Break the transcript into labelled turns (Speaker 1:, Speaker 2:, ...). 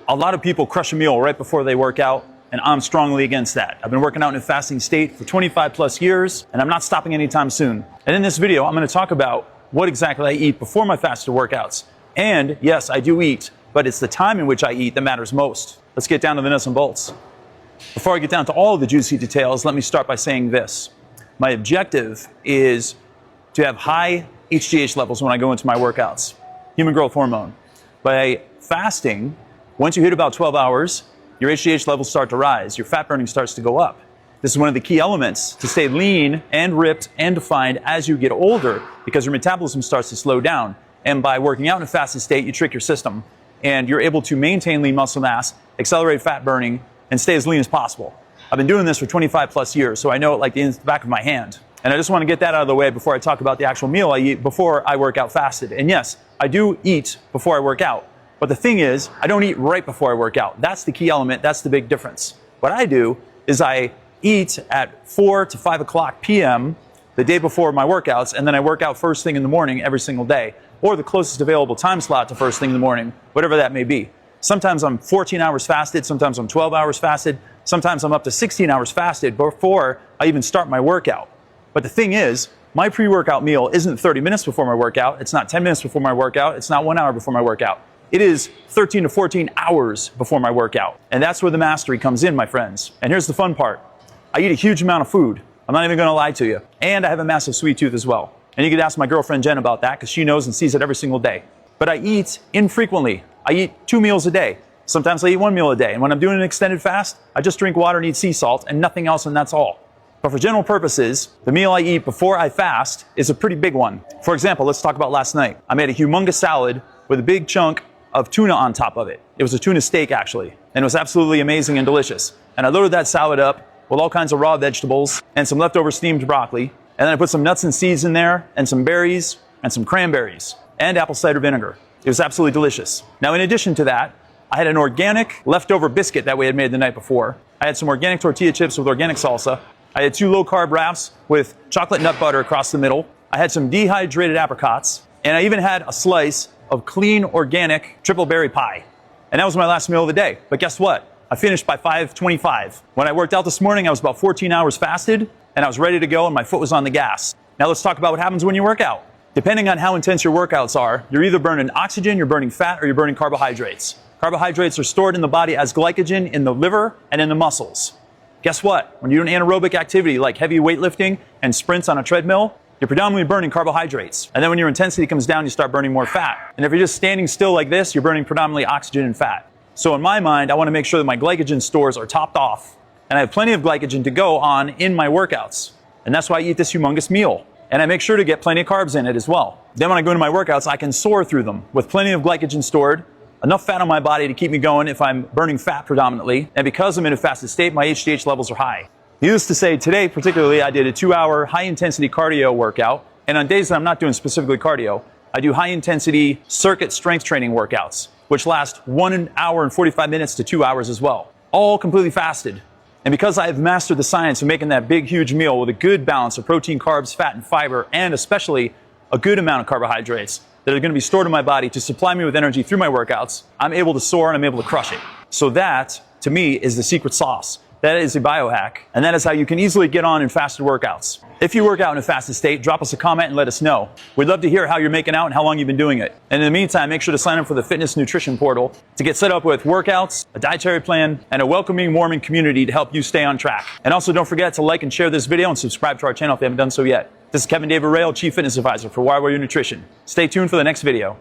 Speaker 1: A lot of people crush a meal right before they work out, and I'm strongly against that. I've been working out in a fasting state for 25 plus years, and I'm not stopping anytime soon. And in this video, I'm going to talk about what exactly I eat before my fasted workouts. And yes, I do eat, but it's the time in which I eat that matters most. Let's get down to the nuts and bolts. Before I get down to all of the juicy details, let me start by saying this. My objective is to have high HGH levels when I go into my workouts, human growth hormone. By fasting, once you hit about 12 hours, your HGH levels start to rise, your fat burning starts to go up. This is one of the key elements to stay lean and ripped and defined as you get older, because your metabolism starts to slow down. And by working out in a fasted state, you trick your system and you're able to maintain lean muscle mass, accelerate fat burning, and stay as lean as possible. I've been doing this for 25 plus years, so I know it like the back of my hand. And I just want to get that out of the way before I talk about the actual meal I eat before I work out fasted. And yes, I do eat before I work out. But the thing is, I don't eat right before I work out. That's the key element. That's the big difference. What I do is I eat at 4 to 5 o'clock p.m. the day before my workouts, and then I work out first thing in the morning every single day, or the closest available time slot to first thing in the morning, whatever that may be. Sometimes I'm 14 hours fasted, sometimes I'm 12 hours fasted, sometimes I'm up to 16 hours fasted before I even start my workout. But the thing is, my pre-workout meal isn't 30 minutes before my workout, it's not 10 minutes before my workout, it's not 1 hour before my workout. It is 13 to 14 hours before my workout. And that's where the mastery comes in, my friends. And here's the fun part. I eat a huge amount of food. I'm not even going to lie to you. And I have a massive sweet tooth as well. And you could ask my girlfriend Jen about that, because she knows and sees it every single day. But I eat infrequently. I eat 2 meals a day. Sometimes I eat 1 meal a day. And when I'm doing an extended fast, I just drink water and eat sea salt and nothing else, and that's all. But for general purposes, the meal I eat before I fast is a pretty big one. For example, let's talk about last night. I made a humongous salad with a big chunk of tuna on top of it. It was a tuna steak, actually, and it was absolutely amazing and delicious. And I loaded that salad up with all kinds of raw vegetables and some leftover steamed broccoli. And then I put some nuts and seeds in there and some berries and some cranberries and apple cider vinegar. It was absolutely delicious. Now, in addition to that, I had an organic leftover biscuit that we had made the night before. I had some organic tortilla chips with organic salsa. I had 2 low-carb wraps with chocolate nut butter across the middle. I had some dehydrated apricots, and I even had a slice of clean, organic triple berry pie. And that was my last meal of the day. But guess what? I finished by 5:25. When I worked out this morning, I was about 14 hours fasted, and I was ready to go, and my foot was on the gas. Now let's talk about what happens when you work out. Depending on how intense your workouts are, you're either burning oxygen, you're burning fat, or you're burning carbohydrates. Carbohydrates are stored in the body as glycogen in the liver and in the muscles. Guess what? When you do an anaerobic activity like heavy weightlifting and sprints on a treadmill, you're predominantly burning carbohydrates. And then when your intensity comes down, you start burning more fat. And if you're just standing still like this, you're burning predominantly oxygen and fat. So in my mind, I want to make sure that my glycogen stores are topped off, and I have plenty of glycogen to go on in my workouts. And that's why I eat this humongous meal. And I make sure to get plenty of carbs in it as well. Then when I go into my workouts, I can soar through them with plenty of glycogen stored, enough fat on my body to keep me going if I'm burning fat predominantly. And because I'm in a fasted state, my HGH levels are high. Needless to say, today particularly, I did a 2-hour high-intensity cardio workout. And on days that I'm not doing specifically cardio, I do high-intensity circuit strength training workouts, which last 1 hour and 45 minutes to 2 hours as well, all completely fasted. And because I have mastered the science of making that big, huge meal with a good balance of protein, carbs, fat, and fiber, and especially a good amount of carbohydrates that are going to be stored in my body to supply me with energy through my workouts, I'm able to soar and I'm able to crush it. So that, to me, is the secret sauce. That is a biohack, and that is how you can easily get on in fasted workouts. If you work out in a fasted state, drop us a comment and let us know. We'd love to hear how you're making out and how long you've been doing it. And in the meantime, make sure to sign up for the Fitness Nutrition Portal to get set up with workouts, a dietary plan, and a welcoming, warming community to help you stay on track. And also don't forget to like and share this video and subscribe to our channel if you haven't done so yet. This is Kevin David Rail, Chief Fitness Advisor for Wire Warrior Nutrition. Stay tuned for the next video.